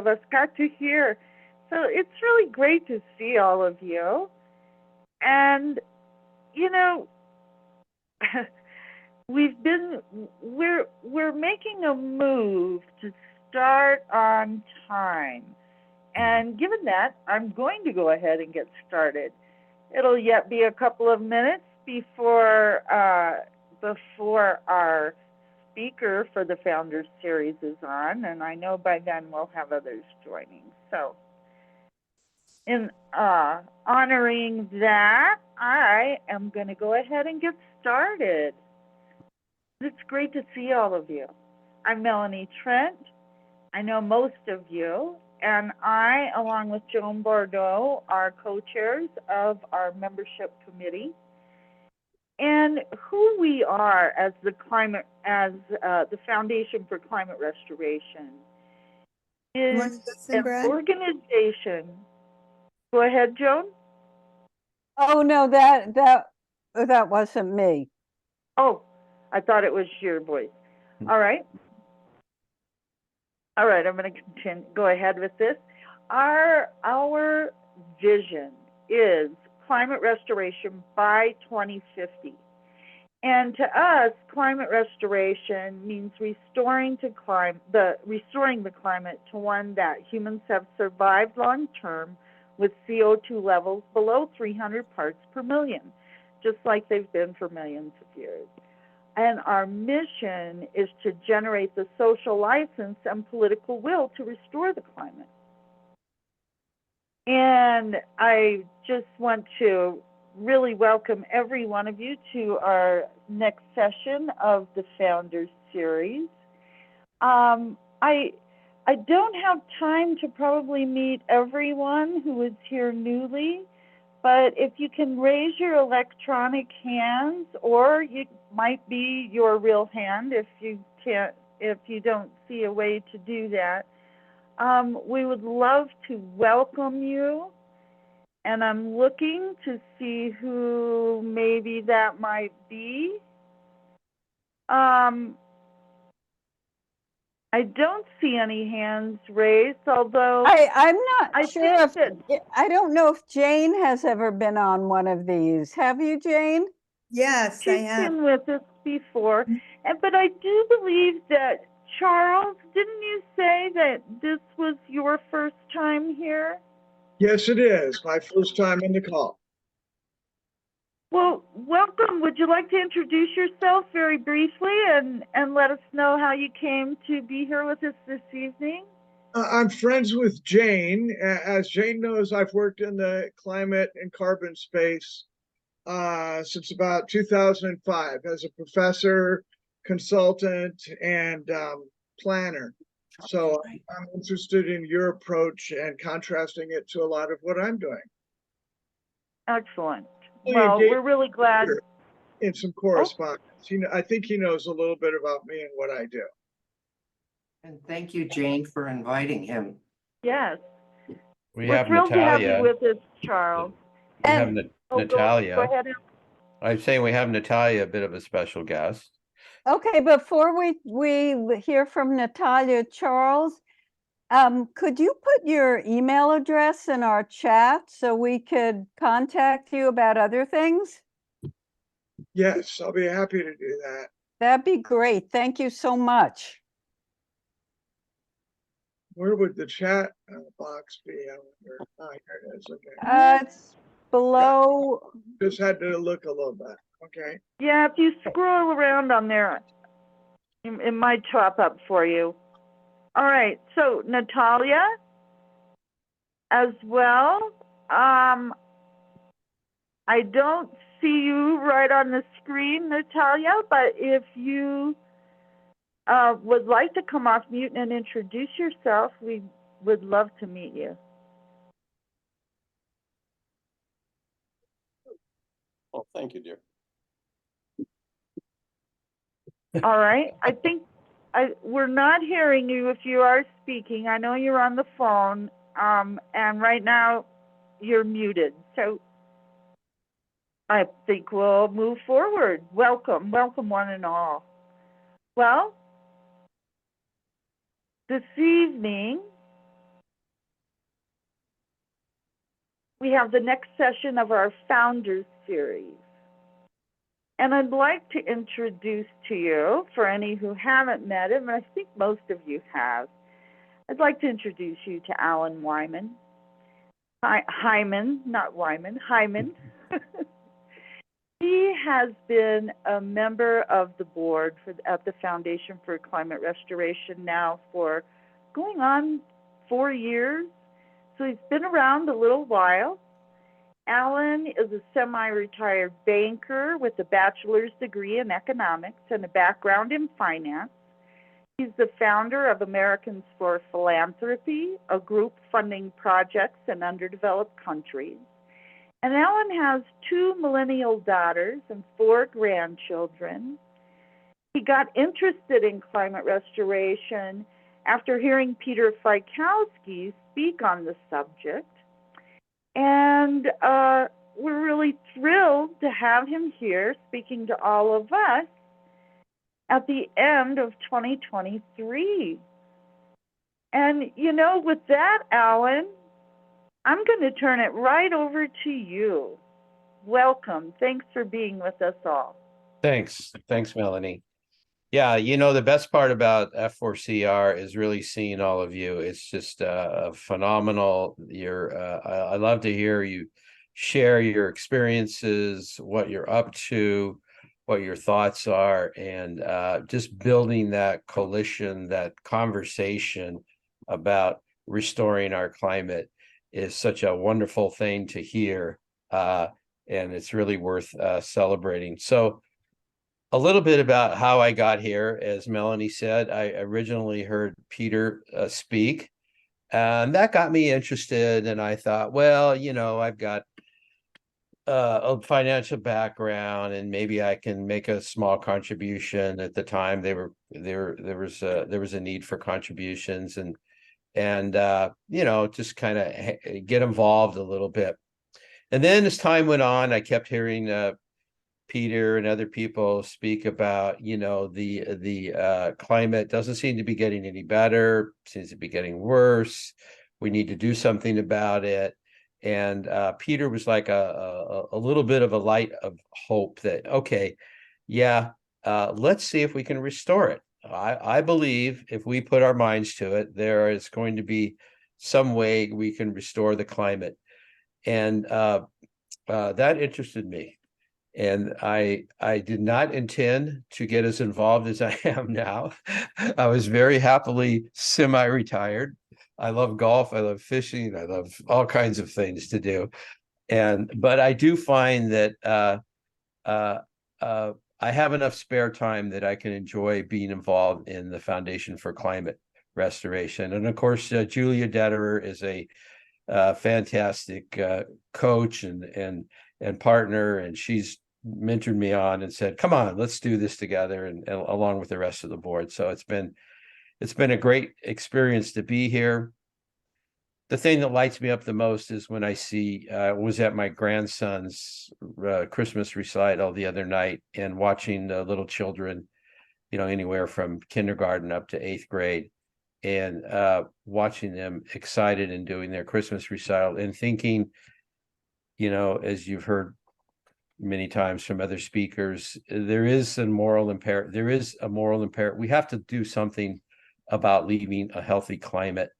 of us got to hear. So it's really great to see all of you. And, you know, we've been we're making a move to start on time. And given that, I'm going to go ahead and get started. It'll yet be a couple of minutes before our speaker for the Founders Series is on, and I know by then we'll have others joining. So, in honoring that, I am going to go ahead and get started. It's great to see all of you. I'm Melanie Trent. I know most of you, and I, along with Joan Bordeaux, are co-chairs of our membership committee. And who we are as the Foundation for Climate Restoration is an organization. Go ahead, Joan. Oh no, that wasn't me. Oh, I thought it was your voice. All right. All right, I'm going to continue. Go ahead with this. Our vision is climate restoration by 2050. And to us, climate restoration means restoring the climate to one that humans have survived long term with CO2 levels below 300 parts per million, just like they've been for millions of years. And our mission is to generate the social license and political will to restore the climate. And I just want to really welcome every one of you to our next session of the Founders Series. I don't have time to probably meet everyone who is here newly, but if you can raise your electronic hands, or it might be your real hand if you don't see a way to do that, we would love to welcome you. And I'm looking to see who maybe that might be. I don't see any hands raised, although I'm not sure if I don't know if Jane has ever been on one of these. Have you, Jane? Yes, I have. She's been with us before, but I do believe that Charles, didn't you say that this was your first time here? Yes, it is. My first time in the call. Well, welcome. Would you like to introduce yourself very briefly and let us know how you came to be here with us this evening? I'm friends with Jane. As Jane knows, I've worked in the climate and carbon space since about 2005 as a professor, consultant, and planner. So I'm interested in your approach and contrasting it to a lot of what I'm doing. Excellent. Well, we're really glad. In some correspondence. I think he knows a little bit about me and what I do. And thank you, Jane, for inviting him. Yes. We're thrilled Natalia. to have you with us, Charles. We have Natalia. Go ahead. I'm saying we have Natalia, a bit of a special guest. Okay, before we hear from Natalia, Charles, could you put your email address in our chat so we could contact you about other things? Yes, I'll be happy to do that. That'd be great. Thank you so much. Where would the chat box be? I wonder. Oh, here it is. Okay. It's below. Just had to look a little bit. Okay. Yeah, if you scroll around on there, it might pop up for you. All right, so Natalia, as well. I don't see you right on the screen, Natalia, but if you would like to come off mute and introduce yourself, we would love to meet you. Oh, thank you, dear. All right, I think we're not hearing you if you are speaking. I know you're on the phone, and right now you're muted. So I think we'll move forward. Welcome one and all. Well, this evening we have the next session of our Founders Series. And I'd like to introduce to you, for any who haven't met him, and I think most of you have, I'd like to introduce you to Alan Hyman. Hyman, not Wyman, Hyman. He has been a member of the board at the Foundation for Climate Restoration now for going on 4 years. So he's been around a little while. Alan is a semi-retired banker with a bachelor's degree in economics and a background in finance. He's the founder of Americans for Philanthropy, a group funding projects in underdeveloped countries. And Alan has 2 millennial daughters and 4 grandchildren. He got interested in climate restoration after hearing Peter Fiekowsky speak on the subject. And we're really thrilled to have him here speaking to all of us at the end of 2023. And, you know, with that, Alan, I'm going to turn it right over to you. Welcome. Thanks for being with us all. Thanks, Melanie. Yeah, you know, the best part about F4CR is really seeing all of you. It's just phenomenal. I love to hear you share your experiences, what you're up to, what your thoughts are, and just building that coalition, that conversation about restoring our climate is such a wonderful thing to hear, and it's really worth celebrating. So a little bit about how I got here. As Melanie said, I originally heard Peter speak, and that got me interested. And I thought, well, you know, I've got a financial background, and maybe I can make a small contribution. At the time, there was a need for contributions, and you know, just kind of get involved a little bit. And then as time went on, I kept hearing Peter and other people speak about, you know, the climate doesn't seem to be getting any better, seems to be getting worse. We need to do something about it. And Peter was like a little bit of a light of hope that, okay, yeah, let's see if we can restore it. I believe if we put our minds to it, there is going to be some way we can restore the climate. And that interested me. And I did not intend to get as involved as I am now. I was very happily semi-retired. I love golf, I love fishing, I love all kinds of things to do. But I do find that I have enough spare time that I can enjoy being involved in the Foundation for Climate Restoration. And of course, Julia Detterer is a fantastic coach and partner, and she's mentored me on and said, come on, let's do this together, and along with the rest of the board. So it's been a great experience to be here. The thing that lights me up the most is when I see was at my grandson's Christmas recital the other night, and watching the little children, you know, anywhere from kindergarten up to 8th grade, and watching them excited and doing their Christmas recital, and thinking, you know, as you've heard many times from other speakers, there is a moral imperative. We have to do something about leaving a healthy climate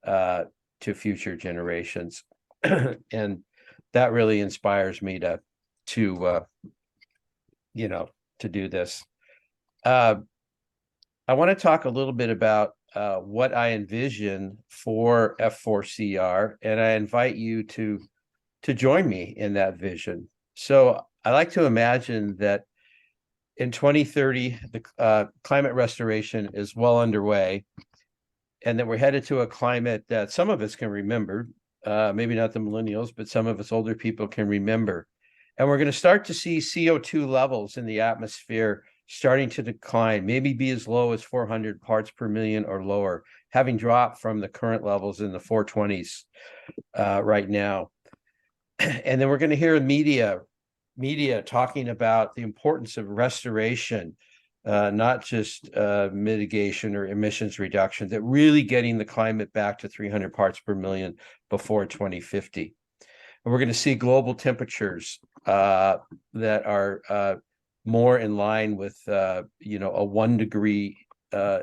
to future generations. And that really inspires me to you know, to do this. I want to talk a little bit about what I envision for F4CR, and I invite you to join me in that vision. So I like to imagine that in 2030, the climate restoration is well underway, and that we're headed to a climate that some of us can remember, maybe not the millennials, but some of us older people can remember. And we're going to start to see CO2 levels in the atmosphere starting to decline, maybe be as low as 400 parts per million or lower, having dropped from the current levels in the 420s right now. And then we're going to hear media talking about the importance of restoration, not just mitigation or emissions reduction, that really getting the climate back to 300 parts per million before 2050. And we're going to see global temperatures that are more in line with a 1 degree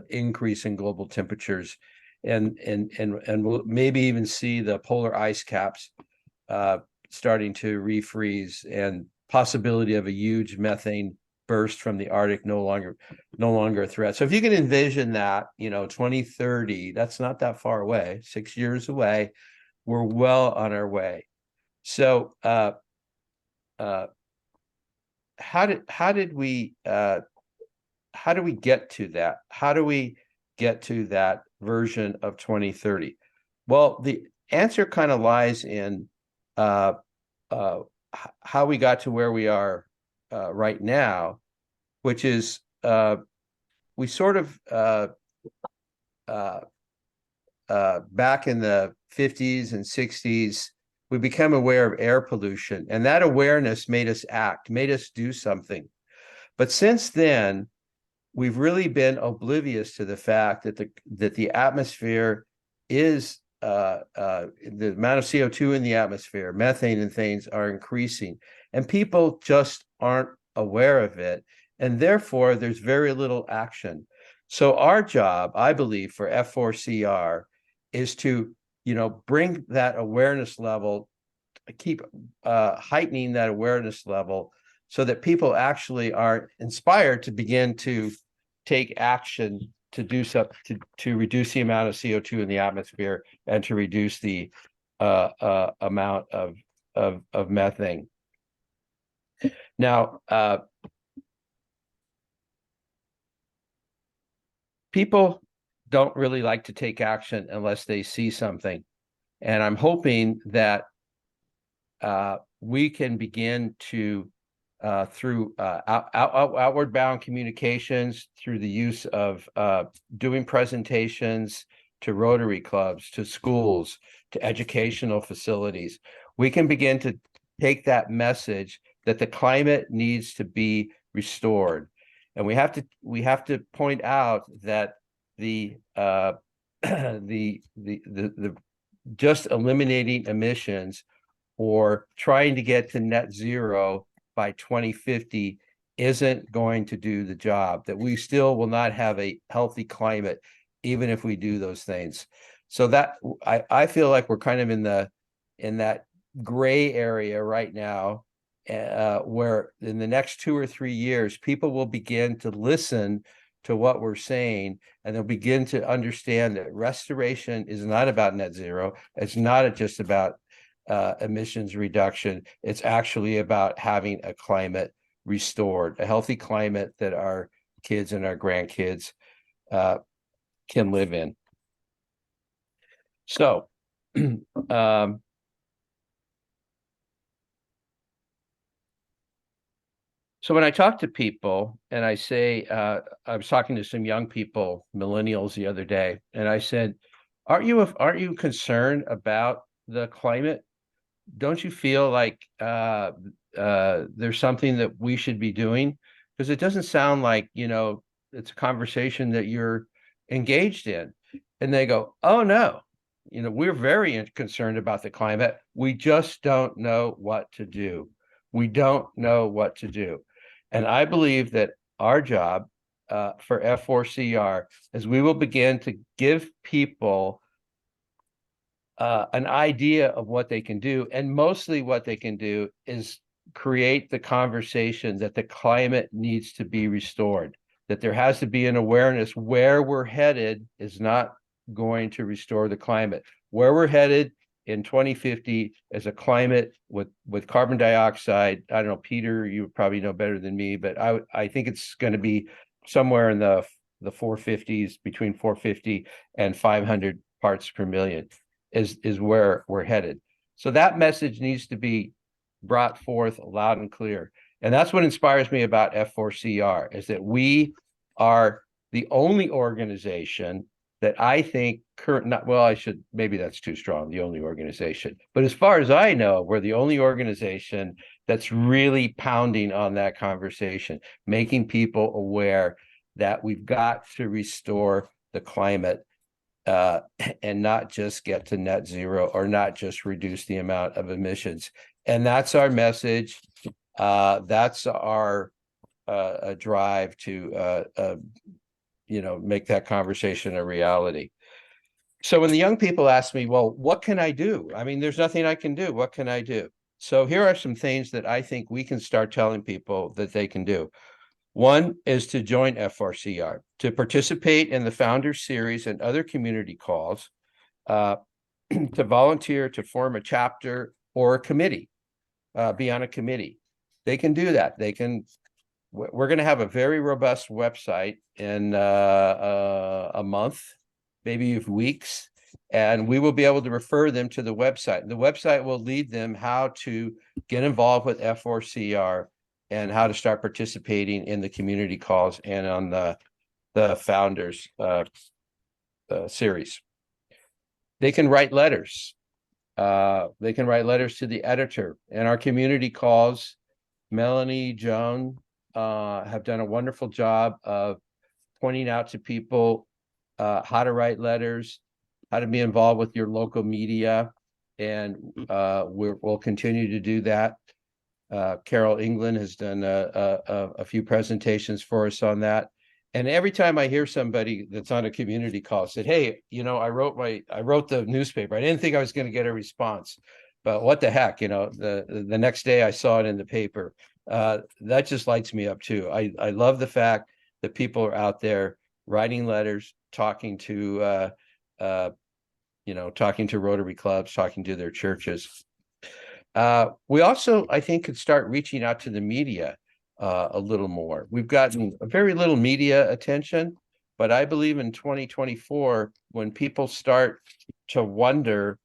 increase in global temperatures, and we'll maybe even see the polar ice caps starting to refreeze, and possibility of a huge methane burst from the Arctic no longer a threat. So if you can envision that, 2030, that's not that far away, 6 years away, we're well on our way. So how do we get to that? How do we get to that version of 2030? Well, the answer kind of lies in how we got to where we are right now, which is we sort of back in the 50s and 60s, we became aware of air pollution, and that awareness made us act, made us do something. But since then, we've really been oblivious to the fact that the atmosphere is the amount of CO2 in the atmosphere, methane and things are increasing, and people just aren't aware of it. And therefore, there's very little action. So our job, I believe, for F4CR is to, bring that awareness level, keep heightening that awareness level so that people actually are inspired to begin to take action to do something to reduce the amount of CO2 in the atmosphere and to reduce the amount of methane. Now, people don't really like to take action unless they see something. And I'm hoping that we can begin to, through outward bound communications, through the use of doing presentations to Rotary clubs, to schools, to educational facilities, we can begin to take that message that the climate needs to be restored. And we have to point out that the just eliminating emissions or trying to get to net zero by 2050 isn't going to do the job, that we still will not have a healthy climate, even if we do those things. So that I feel like we're kind of in that gray area right now, where in the next 2 or 3 years, people will begin to listen to what we're saying, and they'll begin to understand that restoration is not about net zero. It's not just about emissions reduction. It's actually about having a climate restored, a healthy climate that our kids and our grandkids can live in. So, so when I talk to people and I say, I was talking to some young people, millennials, the other day, and I said, aren't you concerned about the climate? Don't you feel like there's something that we should be doing? Because it doesn't sound like, it's a conversation that you're engaged in. And they go, oh no, we're very concerned about the climate. We just don't know what to do. We don't know what to do. And I believe that our job for F4CR is we will begin to give people an idea of what they can do. And mostly what they can do is create the conversation that the climate needs to be restored, that there has to be an awareness where we're headed is not going to restore the climate. Where we're headed in 2050 is a climate with carbon dioxide. I don't know, Peter, you probably know better than me, but I think it's going to be somewhere in the 450s, between 450 and 500 parts per million is where we're headed. So that message needs to be brought forth loud and clear. And that's what inspires me about F4CR, is that we are the only organization that I think maybe that's too strong, the only organization. But as far as I know, we're the only organization that's really pounding on that conversation, making people aware that we've got to restore the climate and not just get to net zero or not just reduce the amount of emissions. And that's our message. That's our drive to make that conversation a reality. So when the young people ask me, well, what can I do? I mean, there's nothing I can do. What can I do? So here are some things that I think we can start telling people that they can do. One is to join F4CR, to participate in the Founders Series and other community calls, to volunteer to form a chapter or a committee, be on a committee. They can do that. We're going to have a very robust website in a month, maybe weeks, and we will be able to refer them to the website. The website will lead them how to get involved with F4CR and how to start participating in the community calls and on the Founders series. They can write letters. They can write letters to the editor. And our community calls, Melanie, Joan, have done a wonderful job of pointing out to people how to write letters, how to be involved with your local media, and we'll continue to do that. Carol England has done a few presentations for us on that. And every time I hear somebody that's on a community call said, hey, I wrote the newspaper. I didn't think I was going to get a response, but what the heck, the next day I saw it in the paper. That just lights me up too. I love the fact that people are out there writing letters, talking to Rotary clubs, talking to their churches. We also, I think, could start reaching out to the media a little more. We've gotten very little media attention, but I believe in 2024, when people start to wonder,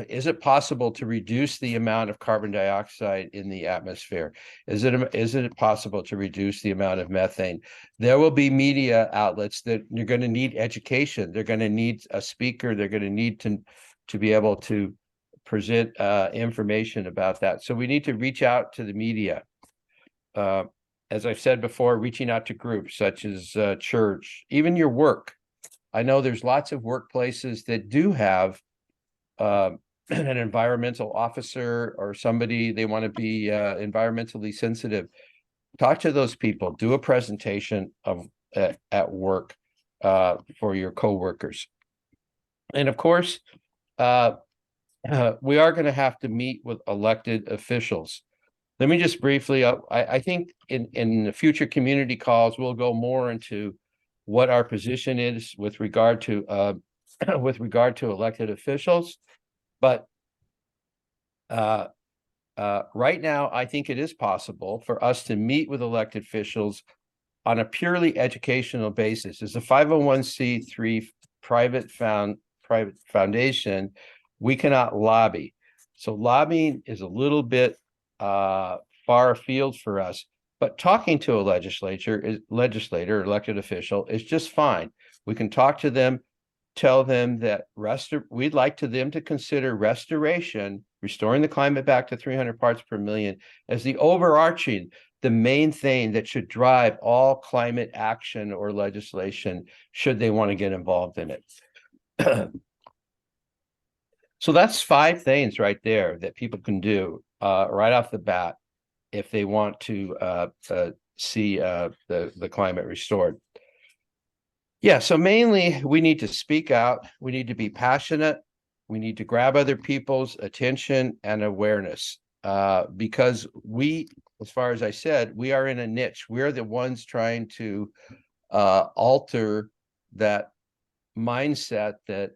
is it possible to reduce the amount of carbon dioxide in the atmosphere? Is it possible to reduce the amount of methane? There will be media outlets that you're going to need education. They're going to need a speaker. They're going to need to be able to present information about that. So we need to reach out to the media. As I've said before, reaching out to groups such as church, even your work. I know there's lots of workplaces that do have an environmental officer or somebody, they want to be environmentally sensitive. Talk to those people, do a presentation at work for your coworkers. And of course, we are going to have to meet with elected officials. Let me just briefly, I think in the future community calls, we'll go more into what our position is with regard to elected officials. But right now, I think it is possible for us to meet with elected officials on a purely educational basis. As a 501c3 private foundation, we cannot lobby. So lobbying is a little bit far afield for us, but talking to a legislator, elected official is just fine. We can talk to them, tell them that we'd like them to consider restoring the climate back to 300 parts per million as the main thing that should drive all climate action or legislation should they want to get involved in it. So that's 5 things right there that people can do right off the bat if they want to see the climate restored. Yeah, so mainly we need to speak out. We need to be passionate. We need to grab other people's attention and awareness because as far as I said, we are in a niche. We're the ones trying to alter that mindset that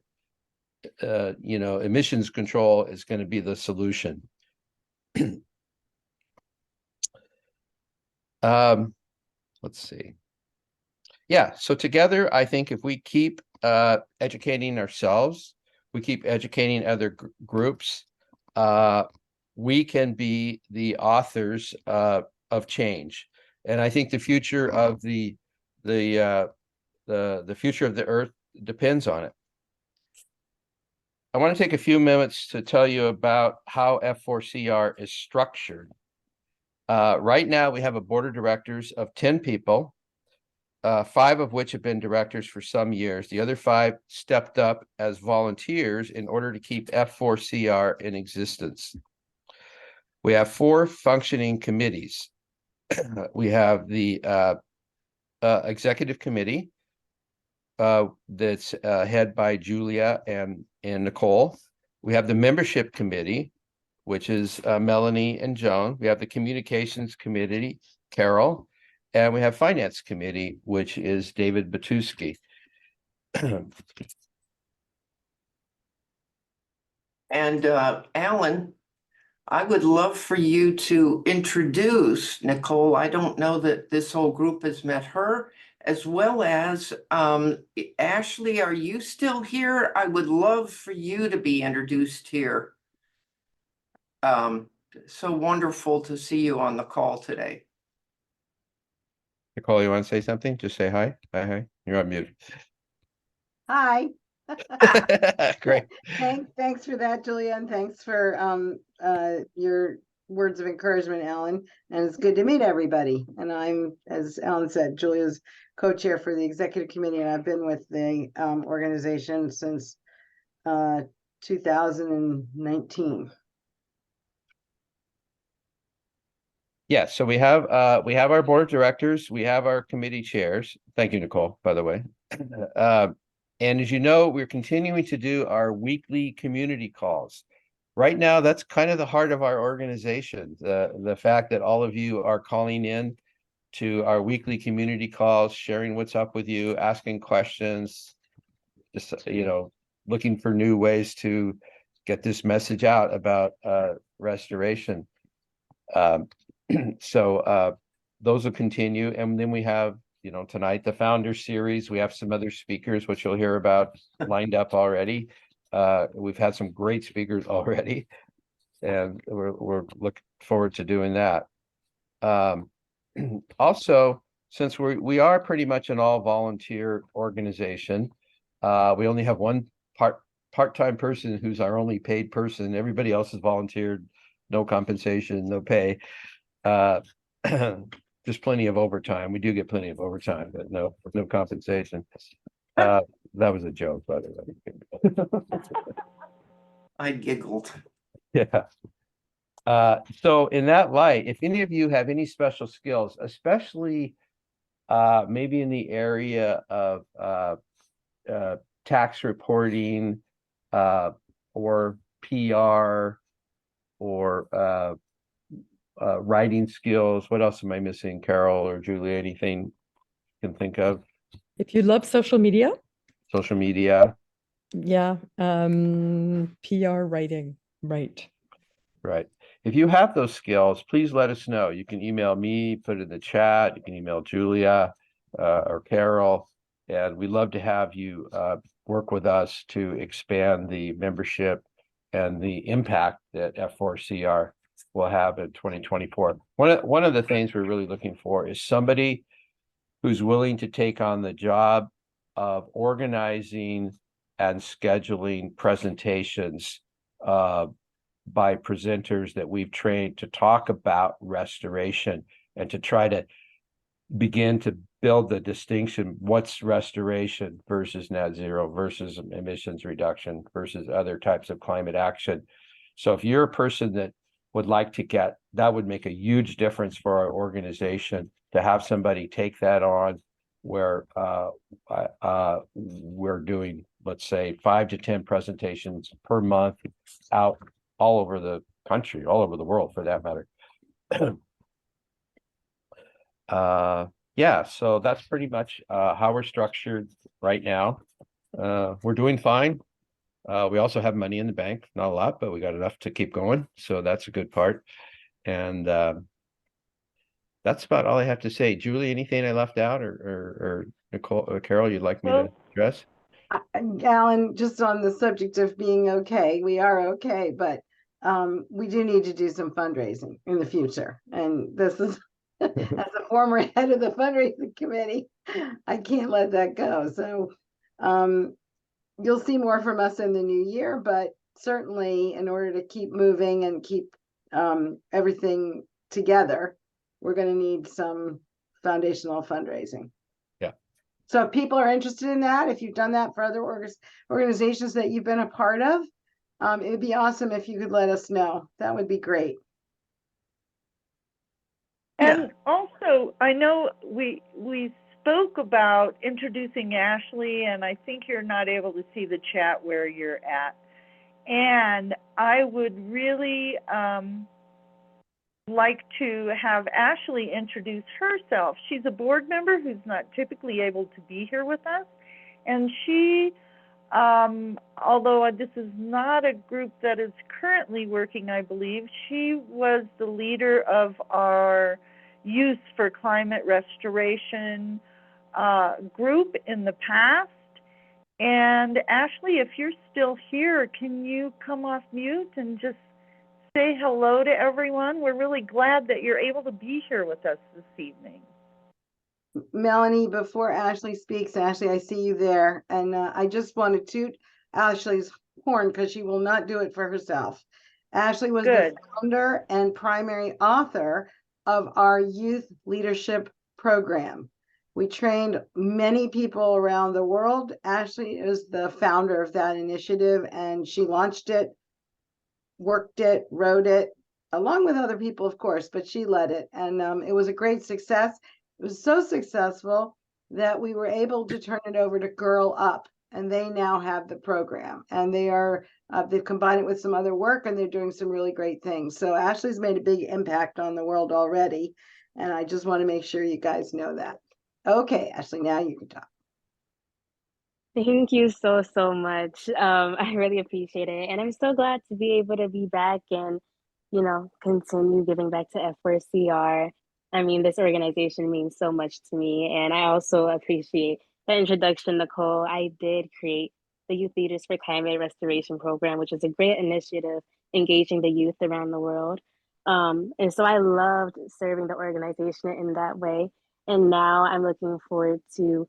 emissions control is going to be the solution. Let's see. Yeah, so together, I think if we keep educating ourselves, we keep educating other groups, we can be the authors of change. And I think the future of the future of the Earth depends on it. I want to take a few minutes to tell you about how F4CR is structured. Right now, we have a board of directors of 10 people. 5 of which have been directors for some years. The other 5 stepped up as volunteers in order to keep F4CR in existence. We have 4 functioning committees. We have the executive committee that's head by Julia and Nicole. We have the membership committee, which is Melanie and Joan. We have the communications committee, Carol, and we have finance committee, which is David Fiekowsky. And Alan, I would love for you to introduce Nicole. I don't know that this whole group has met her, as well as Ashley, are you still here? I would love for you to be introduced here. So wonderful to see you on the call today. Nicole, you want to say something? Just say hi. Hi. You're on mute. Hi. Great. Thanks for that, Julia, and thanks for your words of encouragement, Alan. And it's good to meet everybody. And I'm, as Alan said, Julia's co-chair for the executive committee, and I've been with the organization since 2019. Yeah, so we have our board of directors, we have our committee chairs. Thank you, Nicole, by the way. And as you know, we're continuing to do our weekly community calls. Right now, that's kind of the heart of our organization. The fact that all of you are calling in to our weekly community calls, sharing what's up with you, asking questions, just, looking for new ways to get this message out about restoration. So those will continue. And then we have, tonight, the founder series. We have some other speakers, which you'll hear about lined up already. We've had some great speakers already, and we're looking forward to doing that. Also, since we are pretty much an all volunteer organization, we only have one part-time person who's our only paid person. Everybody else is volunteered, no compensation, no pay. Just plenty of overtime. We do get plenty of overtime, but no compensation. That was a joke, by the way. I giggled. Yeah. So in that light, if any of you have any special skills, especially maybe in the area of tax reporting or PR or writing skills. What else am I missing, Carol or Julia? Anything you can think of? If you love social media, yeah, PR writing, right. If you have those skills, please let us know. You can email me, put it in the chat. You can email Julia or Carol, and we'd love to have you work with us to expand the membership and the impact that F4CR will have in 2024. One of the things we're really looking for is somebody who's willing to take on the job of organizing and scheduling presentations by presenters that we've trained to talk about restoration and to try to begin to build the distinction. What's restoration versus net zero versus emissions reduction versus other types of climate action? So if you're a person that would like to get, that would make a huge difference for our organization to have somebody take that on, where we're doing, let's say, 5 to 10 presentations per month out all over the country, all over the world for that matter. Yeah, so that's pretty much how we're structured right now. We're doing fine. We also have money in the bank, not a lot, but we got enough to keep going. So that's a good part. And that's about all I have to say. Julie, anything I left out, or Nicole or Carol, you'd like me to address? Alan, just on the subject of being okay, we are okay, but we do need to do some fundraising in the future. And this is, as a former head of the fundraising committee, I can't let that go. So you'll see more from us in the new year, but certainly in order to keep moving and keep everything together, we're going to need some foundational fundraising. Yeah. So if people are interested in that, if you've done that for other organizations that you've been a part of, it would be awesome if you could let us know. That would be great. And also, I know we spoke about introducing Ashley, and I think you're not able to see the chat where you're at. And I would really like to have Ashley introduce herself. She's a board member who's not typically able to be here with us, and she, although this is not a group that is currently working, I believe, she was the leader of our Youth for Climate Restoration group in the past. And Ashley, if you're still here, can you come off mute and just say hello to everyone? We're really glad that you're able to be here with us this evening. Melanie, before Ashley speaks, Ashley, I see you there. And I just want to toot Ashley's horn because she will not do it for herself. Ashley was the founder and primary author of our youth leadership program. We trained many people around the world. Ashley is the founder of that initiative, and she launched it, worked it, wrote it, along with other people, of course, but she led it. And it was a great success. It was so successful that we were able to turn it over to Girl Up, and they now have the program. And they are, they've combined it with some other work, and they're doing some really great things. So Ashley's made a big impact on the world already. And I just want to make sure you guys know that. Okay, Ashley, now you can talk. Thank you so, so much. I really appreciate it. And I'm so glad to be able to be back and, you know, continue giving back to F4CR. I mean, this organization means so much to me. And I also appreciate the introduction, Nicole. I did create the Youth Leaders for Climate Restoration program, which is a great initiative engaging the youth around the world. And so I loved serving the organization in that way. And now I'm looking forward to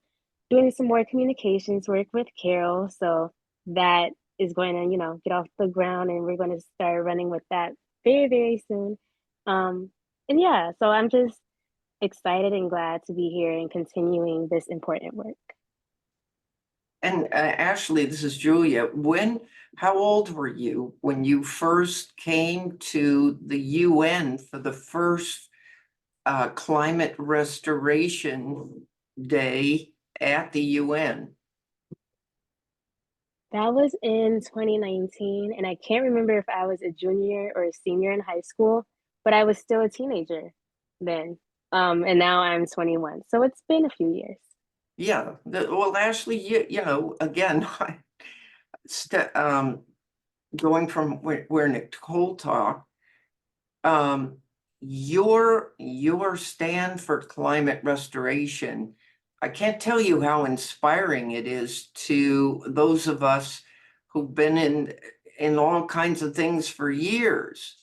doing some more communications work with Carol. So that is going to, you know, get off the ground, and we're going to start running with that very, very soon. And yeah, so I'm just excited and glad to be here and continuing this important work. And Ashley, this is Julia. How old were you when you first came to the UN for the first climate restoration day at the UN? That was in 2019, and I can't remember if I was a junior or a senior in high school, but I was still a teenager then. And now I'm 21, so it's been a few years. Yeah, well, Ashley, you know, again, going from where Nicole talked, your stand for climate restoration, I can't tell you how inspiring it is to those of us who've been in all kinds of things for years.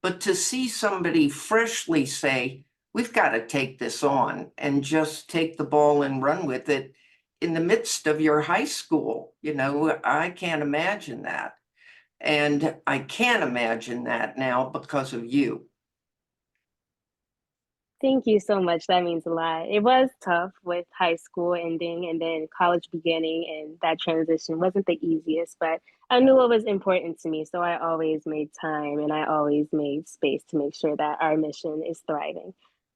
But to see somebody freshly say, we've got to take this on and just take the ball and run with it in the midst of your high school, you know, I can't imagine that. And I can't imagine that now because of you. Thank you so much. That means a lot. It was tough with high school ending and then college beginning, and that transition wasn't the easiest, but I knew what was important to me. So I always made time and I always made space to make sure that our mission is thriving.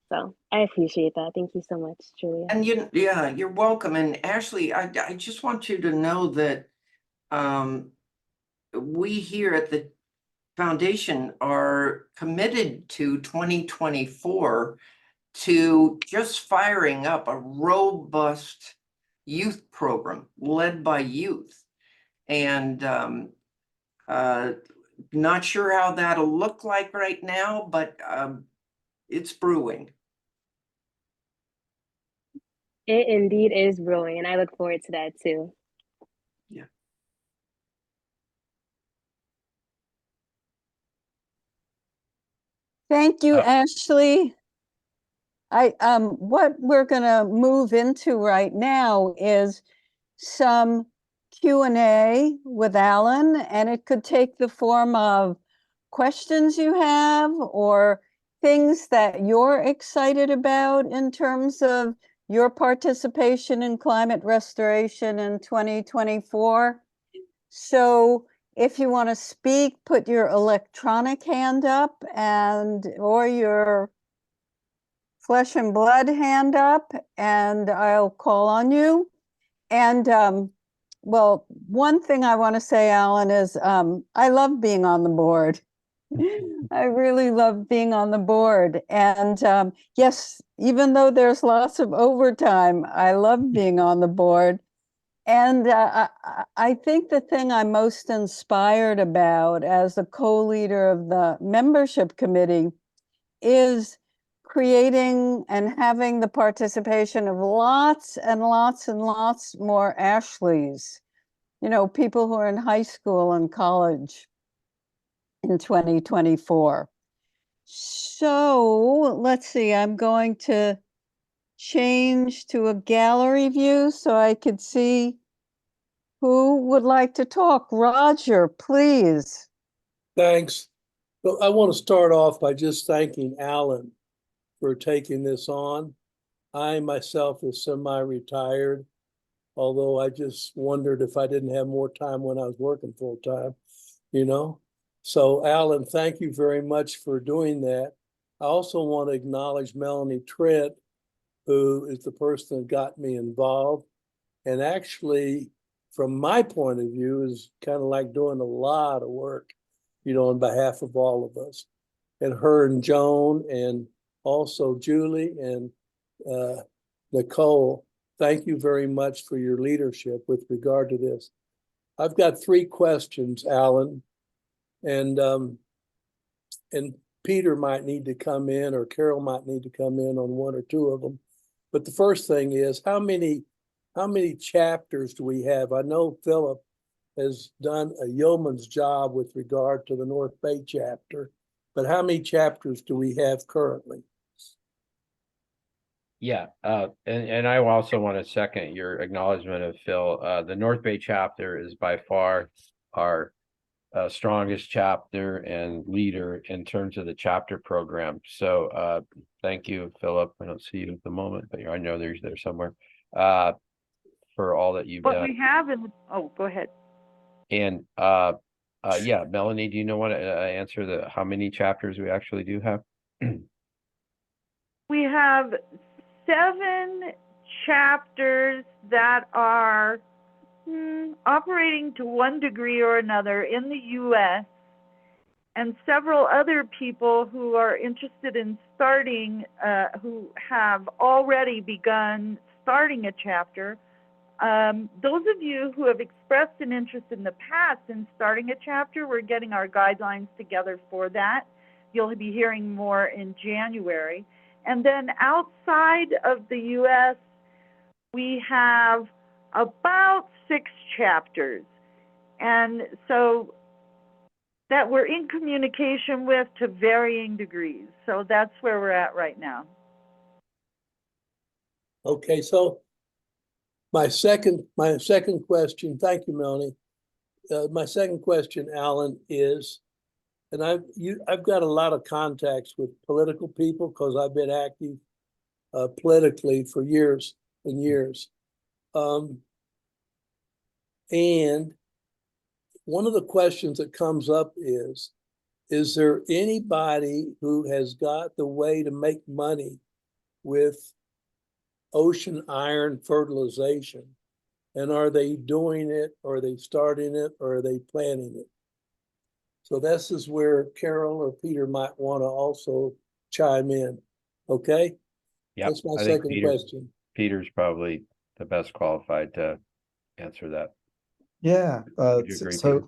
So I appreciate that. Thank you so much, Julia. And you're welcome. And Ashley, I just want you to know that we here at the foundation are committed to 2024 to just firing up a robust youth program led by youth. And not sure how that'll look like right now, but it's brewing. It indeed is brewing, and I look forward to that too. Yeah. Thank you, Ashley. What we're gonna move into right now is some Q&A with Alan, and it could take the form of questions you have or things that you're excited about in terms of your participation in climate restoration in 2024. So if you want to speak, put your electronic hand up or your flesh and blood hand up, and I'll call on you. And well, one thing I want to say, Alan, is I love being on the board. I really love being on the board. And yes, even though there's lots of overtime, I love being on the board. And I think the thing I'm most inspired about as the co-leader of the membership committee is creating and having the participation of lots and lots and lots more Ashleys, people who are in high school and college in 2024. So let's see, I'm going to change to a gallery view so I could see who would like to talk. Roger, please. Thanks. Well, I want to start off by just thanking Alan for taking this on. I myself is semi-retired, although I just wondered if I didn't have more time when I was working full time, So Alan, thank you very much for doing that. I also want to acknowledge Melanie Trent, who is the person that got me involved. And actually, from my point of view, is kind of like doing a lot of work, on behalf of all of us. And her and Joan and also Julie and Nicole, thank you very much for your leadership with regard to this. I've got 3 questions, Alan, and Peter might need to come in, or Carol might need to come in on 1 or 2 of them. But the first thing is, how many chapters do we have? I know Philip has done a yeoman's job with regard to the North Bay chapter, but how many chapters do we have currently? Yeah, and I also want to second your acknowledgement of Phil. The North Bay chapter is by far our strongest chapter and leader in terms of the chapter program. So thank you, Philip. I don't see you at the moment, but I know there's there somewhere. For all that you've done. We have go ahead. And yeah, Melanie, do you want to answer how many chapters we actually do have? We have 7 chapters that are operating to one degree or another in the U.S., and several other people who are interested in starting, who have already begun starting a chapter. Those of you who have expressed an interest in the past in starting a chapter, we're getting our guidelines together for that. You'll be hearing more in January. And then outside of the U.S., we have about 6 chapters. And so that we're in communication with to varying degrees. So that's where we're at right now. Okay, so my second question, thank you, Melanie. My second question, Alan, is, and I've got a lot of contacts with political people because I've been active politically for years and years. And one of the questions that comes up is there anybody who has got the way to make money with ocean iron fertilization? And are they doing it, or are they starting it, or are they planning it? So this is where Carol or Peter might want to also chime in. Okay? Yeah, that's my second question. Peter's probably the best qualified to answer that. Yeah. Would you agree, Peter?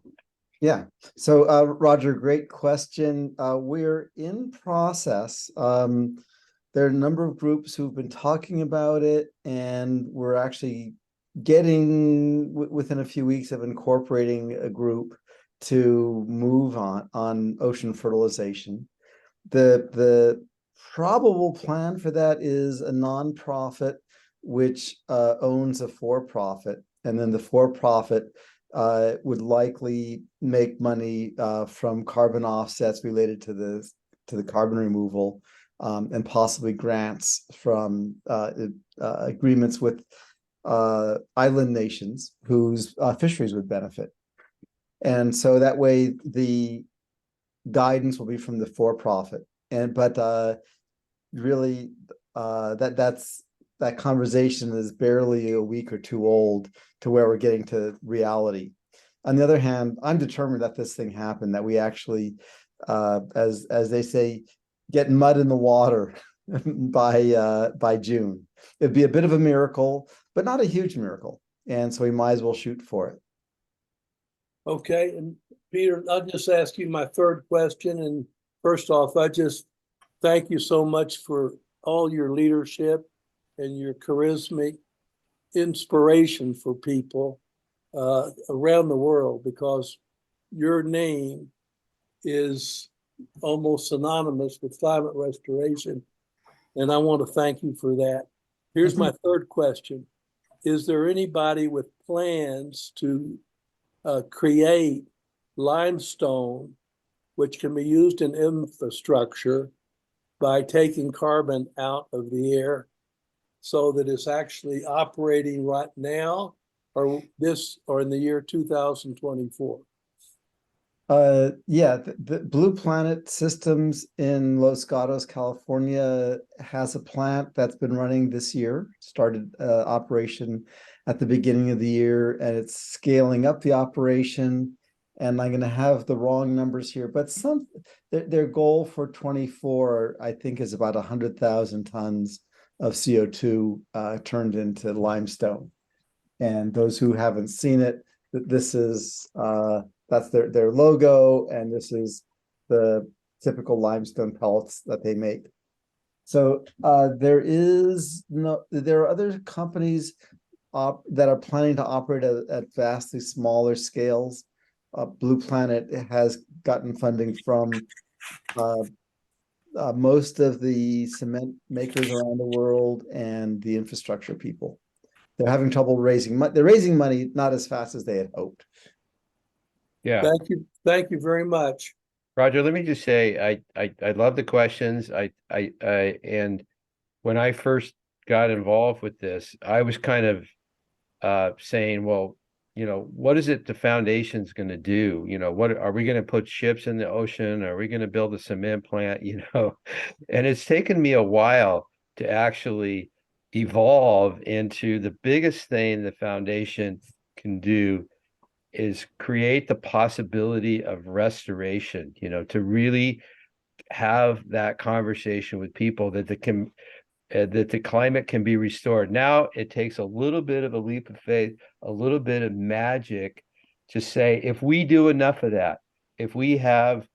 Yeah. So Roger, great question. We're in process. There are a number of groups who've been talking about it, and we're actually getting within a few weeks of incorporating a group to move on ocean fertilization. The probable plan for that is a nonprofit which owns a for-profit, and then the for-profit would likely make money from carbon offsets related to the carbon removal and possibly grants from agreements with island nations whose fisheries would benefit. And so that way the guidance will be from the for-profit. But really that conversation is barely a week or two old to where we're getting to reality. On the other hand, I'm determined that this thing happen, that we actually, as they say, get mud in the water by June. It'd be a bit of a miracle, but not a huge miracle. And so we might as well shoot for it. Okay, and Peter, I'll just ask you my third question. And first off, I just thank you so much for all your leadership and your charismatic inspiration for people around the world, because your name is almost synonymous with climate restoration. And I want to thank you for that. Here's my third question. Is there anybody with plans to create limestone, which can be used in infrastructure by taking carbon out of the air so that it's actually operating right now, or in the year 2024? Yeah, the Blue Planet Systems in Los Gatos, California has a plant that's been running this year, started operation at the beginning of the year, and it's scaling up the operation. And I'm going to have the wrong numbers here, but their goal for 24, I think, is about 100,000 tons of CO2 turned into limestone. And those who haven't seen it, this is that's their logo, and this is the typical limestone pellets that they make. So there are other companies that are planning to operate at vastly smaller scales. Blue Planet has gotten funding from most of the cement makers around the world and the infrastructure people. They're having trouble raising money. They're raising money not as fast as they had hoped. Yeah. Thank you very much. Roger, let me just say, I love the questions. And when I first got involved with this, I was kind of saying, well, what is it the foundation's going to do? What are we going to put ships in the ocean? Are we going to build a cement plant? And it's taken me a while to actually evolve into the biggest thing the foundation can do is create the possibility of restoration, to really have that conversation with people that the climate can be restored. Now it takes a little bit of a leap of faith, a little bit of magic to say, if we do enough of that, if we have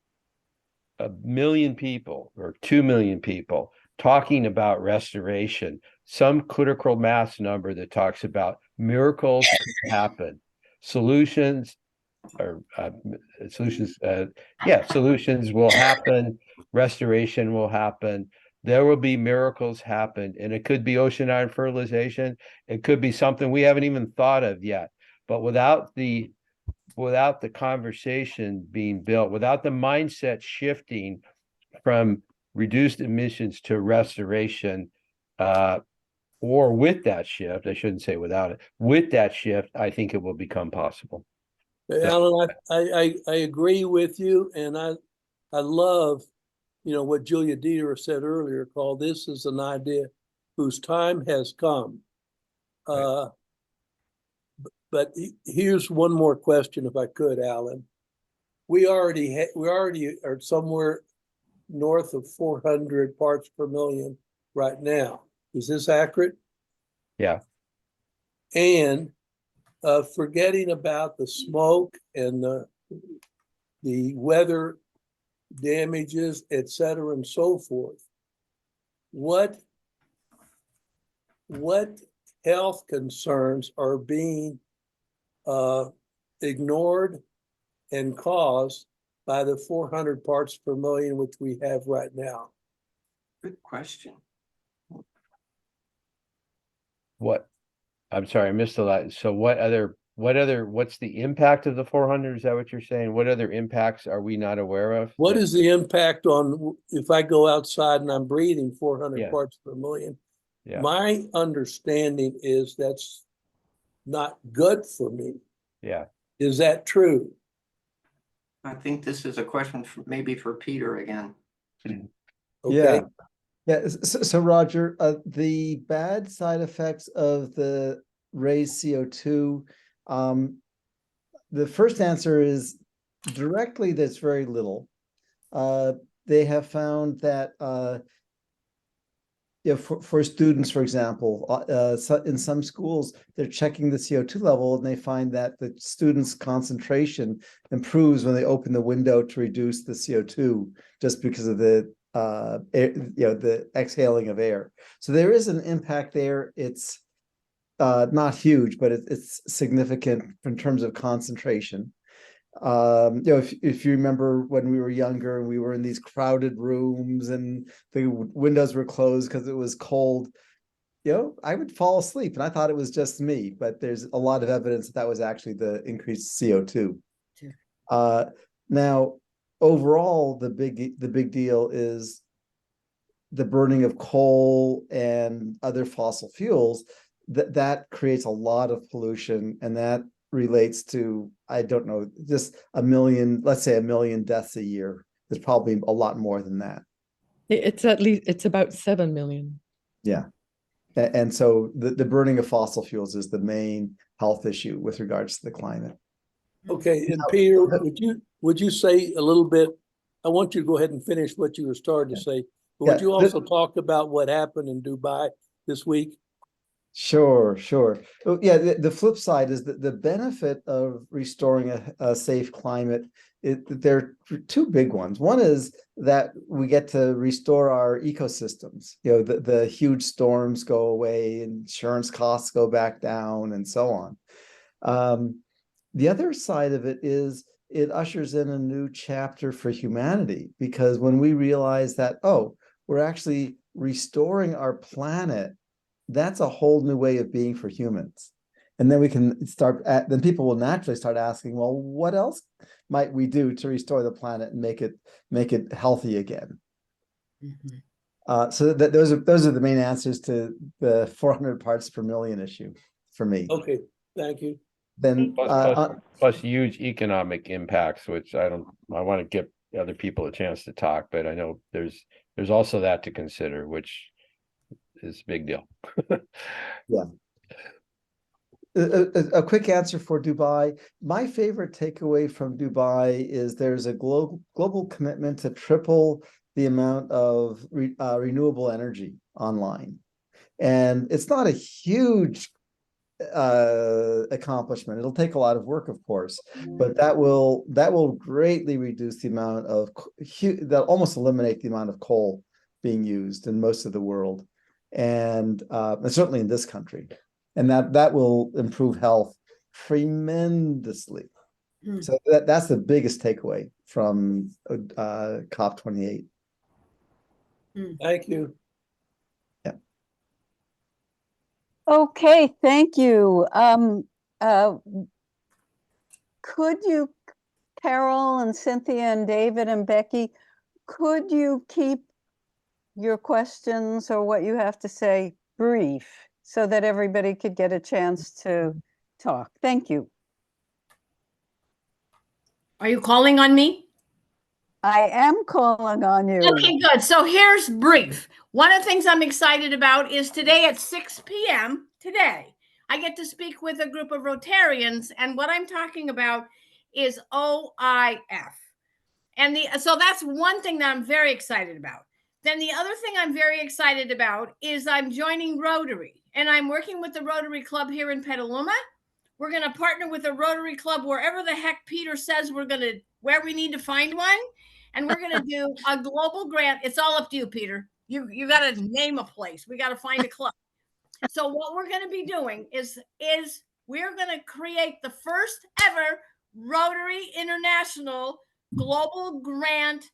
1 million people or 2 million people talking about restoration, some critical mass number that talks about miracles happen, solutions solutions will happen, restoration will happen, there will be miracles happen, and it could be ocean iron fertilization, it could be something we haven't even thought of yet. But without the conversation being built, without the mindset shifting from reduced emissions to restoration, or with that shift, I shouldn't say without it, with that shift, I think it will become possible. Alan, I agree with you, and I love, what Julia Dieter said earlier, called this is an idea whose time has come. Right. But here's one more question, if I could, Alan. We already are somewhere north of 400 parts per million right now. Is this accurate? Yeah. And forgetting about the smoke and the weather damages, et cetera, and so forth, what health concerns are being ignored and caused by the 400 parts per million which we have right now? Good question. I'm sorry, I missed a lot. So what other what's the impact of the 400? Is that what you're saying? What other impacts are we not aware of? What is the impact on if I go outside and I'm breathing 400 Yeah. parts per million? Yeah. My understanding is that's not good for me. Yeah. Is that true? I think this is a question maybe for Peter again. Okay. Yeah. So Roger, the bad side effects of the raised CO2, the first answer is directly there's very little. They have found that for students, for example, in some schools, they're checking the CO2 level and they find that the students' concentration improves when they open the window to reduce the CO2 just because of the the exhaling of air. So there is an impact there. It's not huge, but it's significant in terms of concentration. If you remember when we were younger and we were in these crowded rooms and the windows were closed because it was cold, I would fall asleep and I thought it was just me, but there's a lot of evidence that was actually the increased CO2. Now, overall, the big deal is the burning of coal and other fossil fuels. That creates a lot of pollution, and that relates to, I don't know, just let's say 1 million deaths a year. There's probably a lot more than that. It's about 7 million. Yeah. And so the burning of fossil fuels is the main health issue with regards to the climate. Okay, and Peter, would you say a little bit? I want you to go ahead and finish what you were starting to say, but would you also talk about what happened in Dubai this week? Sure. Oh, yeah, the flip side is that the benefit of restoring a safe climate, there are two big ones. One is that we get to restore our ecosystems. The huge storms go away, insurance costs go back down, and so on. The other side of it is it ushers in a new chapter for humanity, because when we realize that, we're actually restoring our planet, that's a whole new way of being for humans. And then we can then people will naturally start asking, well, what else might we do to restore the planet and make it healthy again? So those are the main answers to the 400 parts per million issue for me. Okay, thank you. Then plus huge economic impacts, which I want to give other people a chance to talk, but I know there's also that to consider, which is a big deal. Yeah. A quick answer for Dubai. My favorite takeaway from Dubai is there's a global commitment to triple the amount of renewable energy online. And it's not a huge accomplishment. It'll take a lot of work, of course, but that will greatly reduce the amount of that almost eliminate the amount of coal being used in most of the world, and certainly in this country, and that will improve health tremendously. So that's the biggest takeaway from COP28. Thank you. Okay, thank you. Could you, Carol and Cynthia and David and Becky, could you keep your questions or what you have to say brief so that everybody could get a chance to talk? Thank you. Are you calling on me? I am calling on you. Okay, good. So here's brief. One of the things I'm excited about is today at 6 p.m. today, I get to speak with a group of Rotarians, and what I'm talking about is OIF. And so that's one thing that I'm very excited about. Then the other thing I'm very excited about is I'm joining Rotary, and I'm working with the Rotary Club here in Petaluma. We're going to partner with a Rotary Club wherever the heck Peter says where we need to find one. And we're going to do a global grant. It's all up to you, Peter. You got to name a place. We got to find a club. So what we're going to be doing is we're going to create the first ever Rotary International Global Grant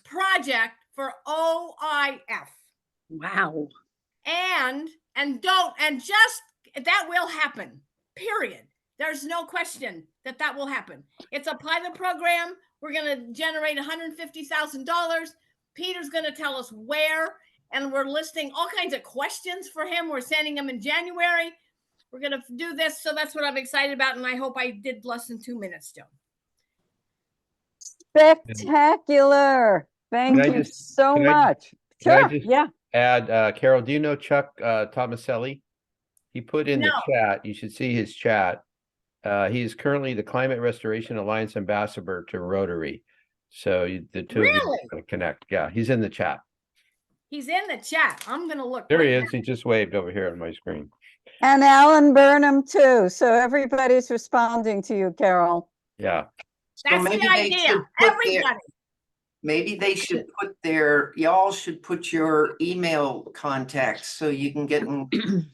project for OIF. Wow. And just that will happen. period. There's no question that that will happen. It's a pilot program. We're going to generate $150,000. Peter's going to tell us where, and we're listing all kinds of questions for him. We're sending them in January. We're going to do this. So that's what I'm excited about. And I hope I did less than 2 minutes still. Spectacular. Thank Can I you just- so can I ju- much. can I Sure. just Yeah. Add, Carol, do you know Chuck Tomaselli? He put in the No. chat, you should see his chat. He is currently the Climate Restoration Alliance Ambassador to Rotary. So the two of you Really? are going to connect. Yeah, he's in the chat. He's in the chat. I'm going to look. There right he now. is. He just waved over here on my screen. And Alan Burnham too. So everybody's responding to you, Carol. Yeah. So That's maybe the they idea. should put Everybody. Maybe they should put y'all should put your email contacts so you can get in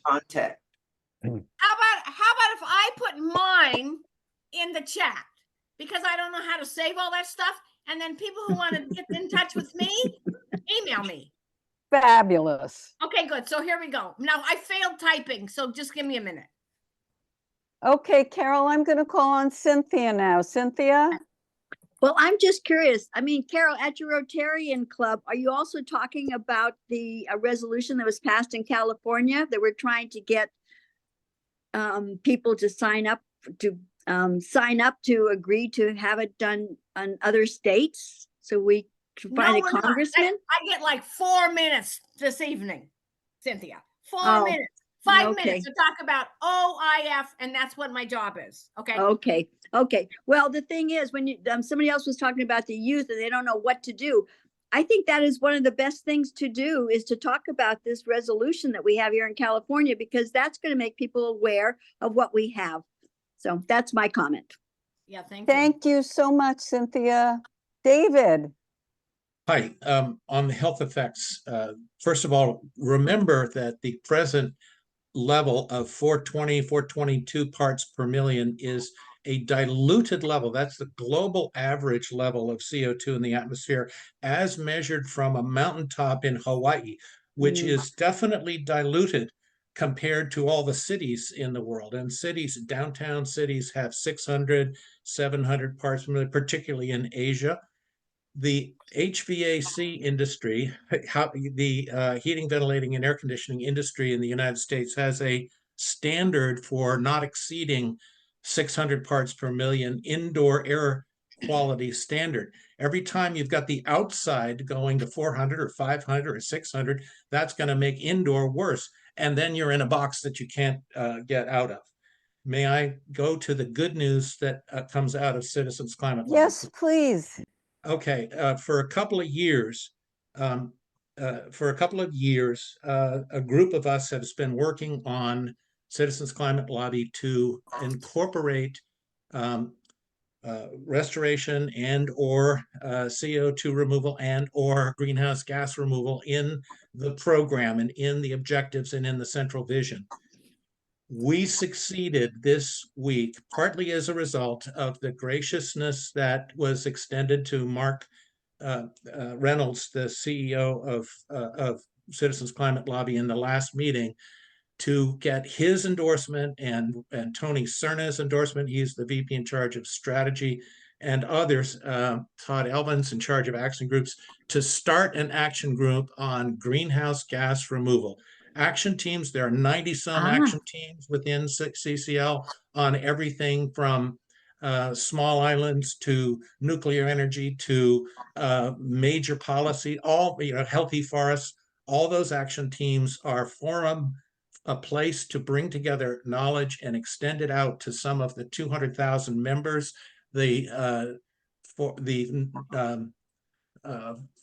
contact. How about if I put mine in the chat? Because I don't know how to save all that stuff. And then people who want to get in touch with me, email me. Fabulous. Okay, good. So here we go. Now I failed typing, so just give me a minute. Okay, Carol, I'm going to call on Cynthia now. Cynthia? Well, I'm just curious. I mean, Carol, at your Rotarian Club, are you also talking about the resolution that was passed in California that we're trying to get people to sign up to agree to have it done on other states so we can find a we're not. congressman? I get like 4 minutes this evening, Cynthia. 4 Oh, minutes. 5 okay. minutes to talk about OIF, and that's what my job is. Okay. Okay. Well, the thing is, when somebody else was talking about the youth and they don't know what to do, I think that is one of the best things to do is to talk about this resolution that we have here in California, because that's going to make people aware of what we have. So that's my comment. Yeah, thank you. Thank you so much, Cynthia. David? Hi, on the health effects, first of all, remember that the present level of 420, 422 parts per million is a diluted level. That's the global average level of CO2 in the atmosphere as measured from a mountaintop in Hawaii, which is definitely diluted compared to all the cities in the world. And downtown cities have 600, 700 parts per million, particularly in Asia. The HVAC industry, the heating, ventilating, and air conditioning industry in the United States has a standard for not exceeding 600 parts per million indoor air quality standard. Every time you've got the outside going to 400 or 500 or 600, that's going to make indoor worse. And then you're in a box that you can't get out of. May I go to the good news that comes out of Citizens Climate Lobby? Yes, please. Okay, for a couple of years, a group of us has been working on Citizens Climate Lobby to incorporate restoration and or CO2 removal and or greenhouse gas removal in the program and in the objectives and in the central vision. We succeeded this week, partly as a result of the graciousness that was extended to Mark Reynolds, the CEO of Citizens Climate Lobby, in the last meeting, to get his endorsement and Tony Cerna's endorsement. He's the VP in charge of strategy, and others, Todd Elvin's in charge of action groups, to start an action group on greenhouse gas removal. Action teams, there are 90 some action teams within CCL on everything from small islands to nuclear energy to major policy, all, healthy forests. All those action teams are a place to bring together knowledge and extend it out to some of the 200,000 members,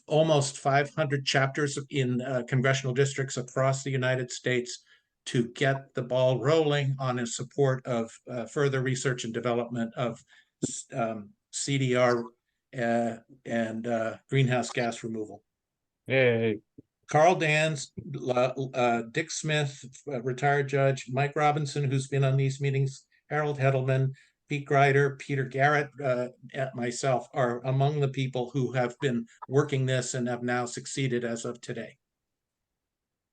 almost 500 chapters in congressional districts across the United States, to get the ball rolling on in support of further research and development of CDR and greenhouse gas removal. Yay. Carl Dans, Dick Smith, retired judge, Mike Robinson, who's been on these meetings, Harold Hedelman, Pete Greider, Peter Garrett, and myself are among the people who have been working this and have now succeeded as of today.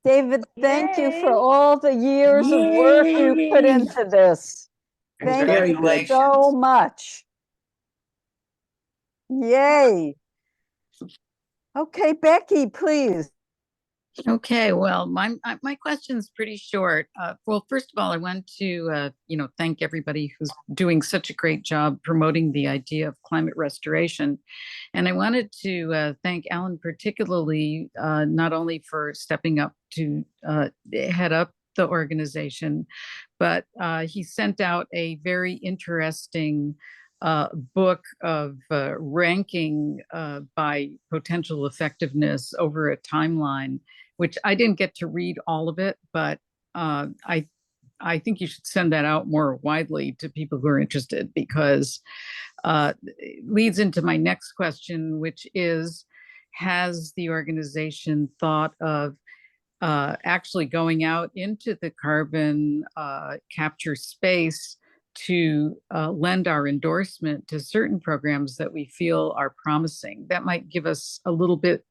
David, thank you for Yay. all the years of work you put into this. Thank you Congratulations. so much. Yay. Okay, Becky, please. Okay, well, my question's pretty short. Well, first of all, I want to thank everybody who's doing such a great job promoting the idea of climate restoration, and I wanted to thank Alan particularly, not only for stepping up to head up the organization, but he sent out a very interesting book of ranking by potential effectiveness over a timeline, which I didn't get to read all of it, but I think you should send that out more widely to people who are interested, because it leads into my next question, which is, has the organization thought of actually going out into the carbon capture space to lend our endorsement to certain programs that we feel are promising? That might give us a little bit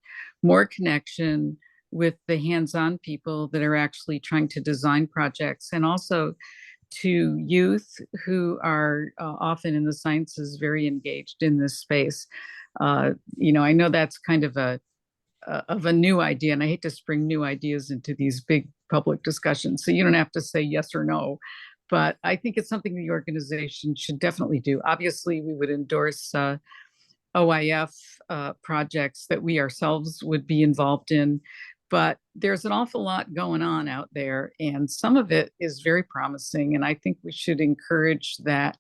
more connection with the hands-on people that are actually trying to design projects, and also to youth who are often in the sciences very engaged in this space. I know that's kind of a new idea, and I hate to spring new ideas into these big public discussions, so you don't have to say yes or no, but I think it's something the organization should definitely do. Obviously, we would endorse OIF projects that we ourselves would be involved in, but there's an awful lot going on out there, and some of it is very promising, and I think we should encourage that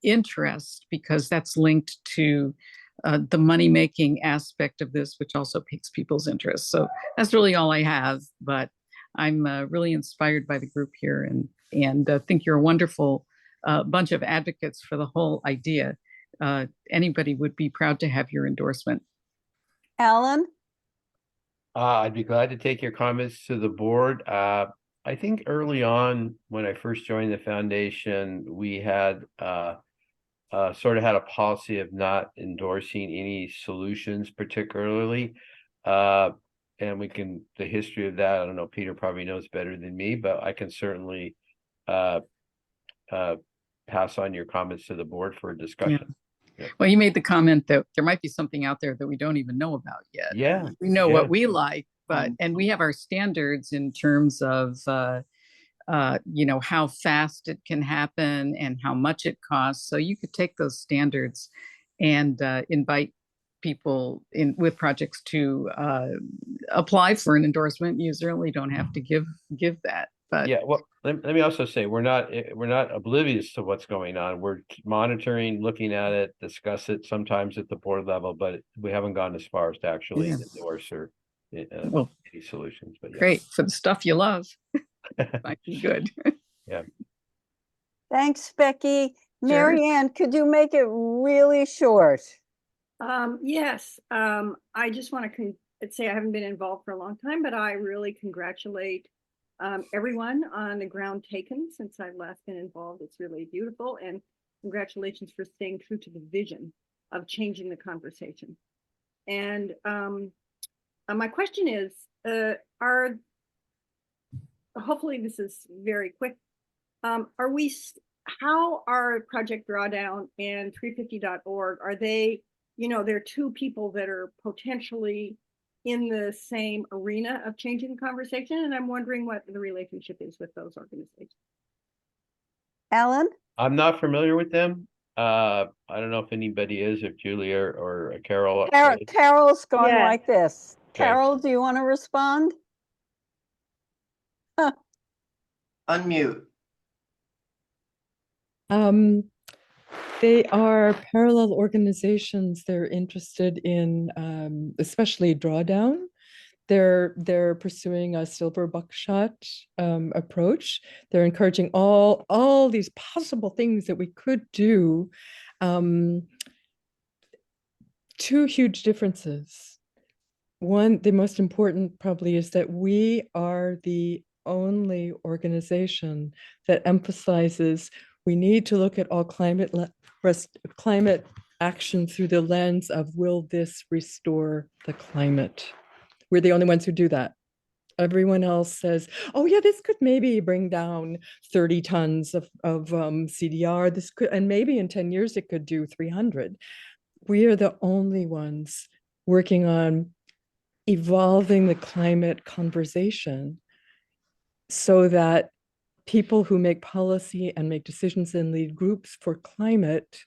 interest, because that's linked to the money-making aspect of this, which also piques people's interest. So that's really all I have, but I'm really inspired by the group here, and think you're a wonderful bunch of advocates for the whole idea. Anybody would be proud to have your endorsement. Alan? I'd be glad to take your comments to the board. I think early on, when I first joined the foundation, we had sort of had a policy of not endorsing any solutions particularly. And the history of that, I don't know, Peter probably knows better than me, but I can certainly pass on your comments to the board for a discussion. Yeah. Well, you made the comment that there might be something out there that we don't even know about yet. Yeah. We know what we like, and we have our standards in terms of how fast it can happen and how much it costs. So you could take those standards and invite people with projects to apply for an endorsement. You certainly don't have to give that. But yeah, well, let me also say we're not oblivious to what's going on. We're monitoring, looking at it, discuss it sometimes at the board level, but we haven't gone as far as to actually endorse or any solutions. But yeah. Great, for the stuff you love. Might be good. Yeah. Thanks, Becky. Mary Ann, could you make it really short? Yes, I just want to say I haven't been involved for a long time, but I really congratulate everyone on the ground taken since I've last been involved. It's really beautiful, and congratulations for staying true to the vision of changing the conversation. And my question is, hopefully this is very quick, how are Project Drawdown and 350.org, are they, there are two people that are potentially in the same arena of changing the conversation, and I'm wondering what the relationship is with those organizations. Alan? I'm not familiar with them. I don't know if anybody is, if Julia or Carol. Carol's going Yeah. like this. Okay. Carol, do you want to respond? Unmute. They are parallel organizations. They're interested in especially drawdown. They're pursuing a silver buckshot approach. They're encouraging all these possible things that we could do. Two huge differences. One, the most important probably, is that we are the only organization that emphasizes we need to look at all climate action through the lens of, will this restore the climate? We're the only ones who do that. Everyone else says, oh yeah, this could maybe bring down 30 tons of CDR. This could, and maybe in 10 years it could do 300. We are the only ones working on evolving the climate conversation so that people who make policy and make decisions and lead groups for climate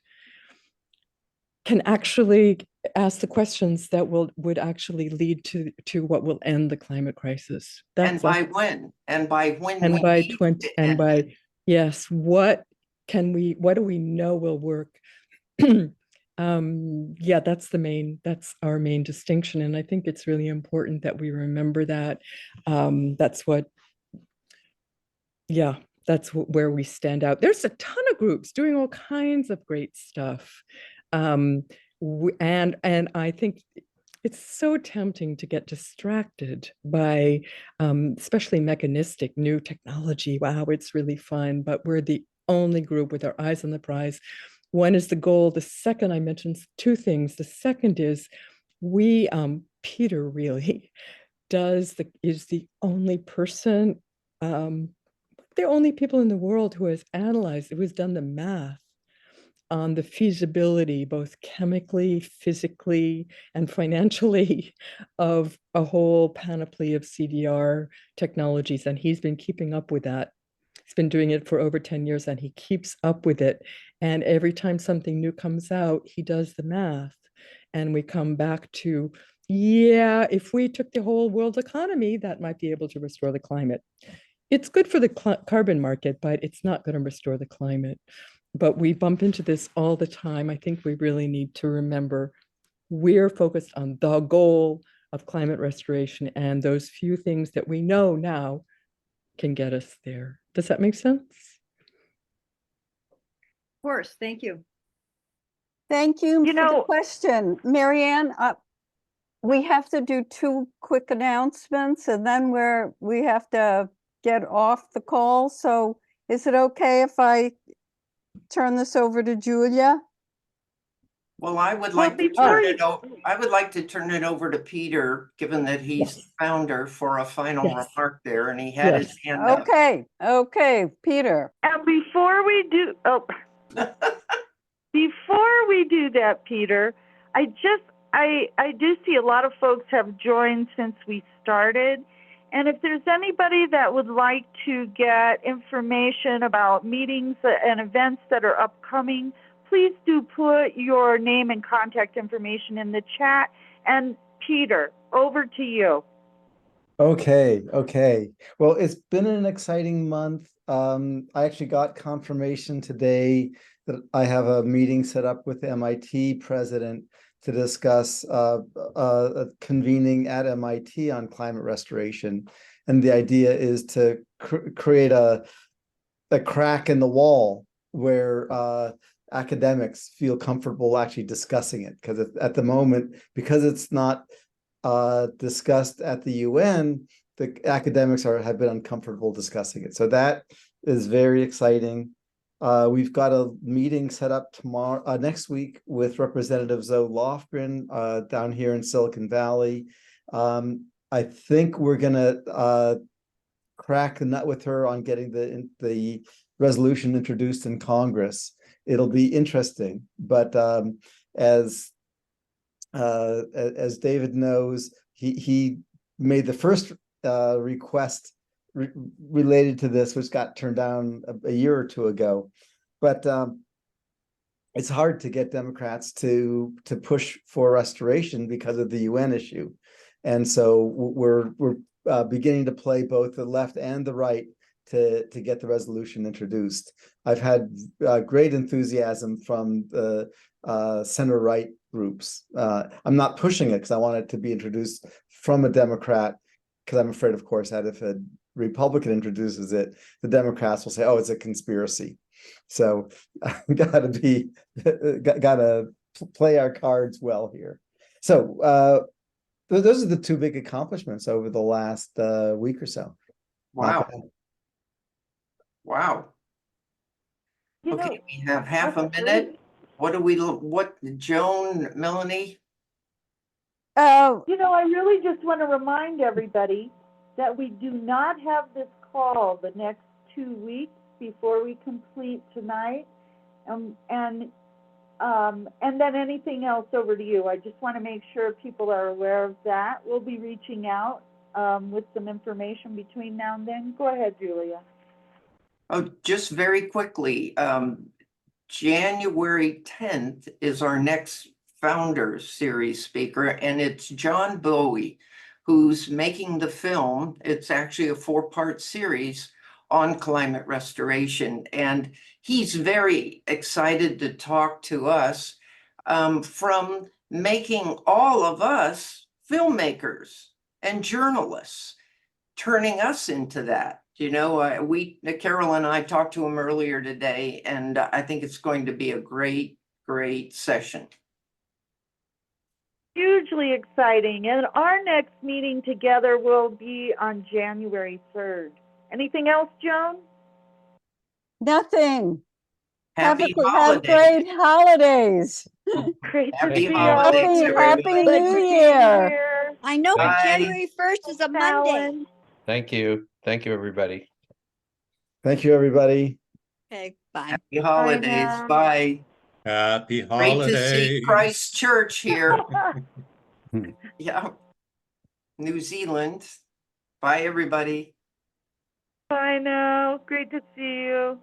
can actually ask the questions that would actually lead to what will end the climate crisis. And by when? And by when? And we by need 20 to and end by it. yes, what do we know will work? Yeah, that's our main distinction. And I think it's really important that we remember that. That's what, yeah, that's where we stand out. There's a ton of groups doing all kinds of great stuff. And I think it's so tempting to get distracted by especially mechanistic new technology. Wow, it's really fun, but we're the only group with our eyes on the prize. One is the goal. The second, I mentioned two things. The second is Peter really is the only person, the only people in the world who has analyzed, who has done the math on the feasibility, both chemically, physically, and financially, of a whole panoply of CDR technologies. And he's been keeping up with that. He's been doing it for over 10 years and he keeps up with it. And every time something new comes out, he does the math. And we come back to, yeah, if we took the whole world economy, that might be able to restore the climate. It's good for the carbon market, but it's not going to restore the climate. But we bump into this all the time. I think we really need to remember we're focused on the goal of climate restoration, and those few things that we know now can get us there. Does that make sense? Of course, thank you. Thank you You for the know- question. Marianne, we have to do two quick announcements and then we have to get off the call. So is it okay if I turn this over to Julia? Well, I would Well, like to before turn you- it over. I would like to turn it over to Peter, given that he's the founder, for a final Yes. remark there, and he had his hand up. Okay, Peter. And before we do, before we do that, Peter, I do see a lot of folks have joined since we started. And if there's anybody that would like to get information about meetings and events that are upcoming, please do put your name and contact information in the chat. And Peter, over to you. Okay. Well, it's been an exciting month. I actually got confirmation today that I have a meeting set up with the MIT president to discuss convening at MIT on climate restoration. And the idea is to create a crack in the wall where academics feel comfortable actually discussing it. Because at the moment, because it's not discussed at the UN, the academics have been uncomfortable discussing it. So that is very exciting. We've got a meeting set up next week with Representative Zoe Lofgren down here in Silicon Valley. I think we're gonna crack the nut with her on getting the resolution introduced in Congress. It'll be interesting, but as David knows, he made the first request related to this, which got turned down a year or two ago. But it's hard to get Democrats to push for restoration because of the UN issue, and so we're beginning to play both the left and the right to get the resolution introduced. I've had great enthusiasm from the center right groups. I'm not pushing it because I want it to be introduced from a Democrat, because I'm afraid, of course, that if a Republican introduces it, the Democrats will say, "Oh, it's a conspiracy." So gotta play our cards well here. So those are the two big accomplishments over the last week or so. Wow. Wow. You Okay, know, we have half a that's minute. great. What, Joan, Melanie? You know, I really just want to remind everybody that we do not have this call the next 2 weeks before we complete tonight. And then anything else over to you. I just want to make sure people are aware of that. We'll be reaching out with some information between now and then. Go ahead, Julia. Oh, just very quickly, January 10th is our next Founders Series speaker, and it's John Bowie, who's making the film. It's actually a 4-part series on climate restoration, and he's very excited to talk to us from making all of us filmmakers and journalists, turning us into that. You know, Carol and I talked to him earlier today, and I think it's going to be a great, great session. Hugely exciting. And our next meeting together will be on January 3rd. Anything else, Joan? Nothing. Happy have holidays. great holidays. Great to Happy see holidays, you. Happy everybody. New Year. I know, but Bye. January 1st is a Monday. Alan. Thank you. Thank you, everybody. Thank you, everybody. Okay, bye. Happy holidays. now. Bye. Happy Great holidays. to see Christchurch here. Yeah. New Zealand. Bye, everybody. I know. Great to see you.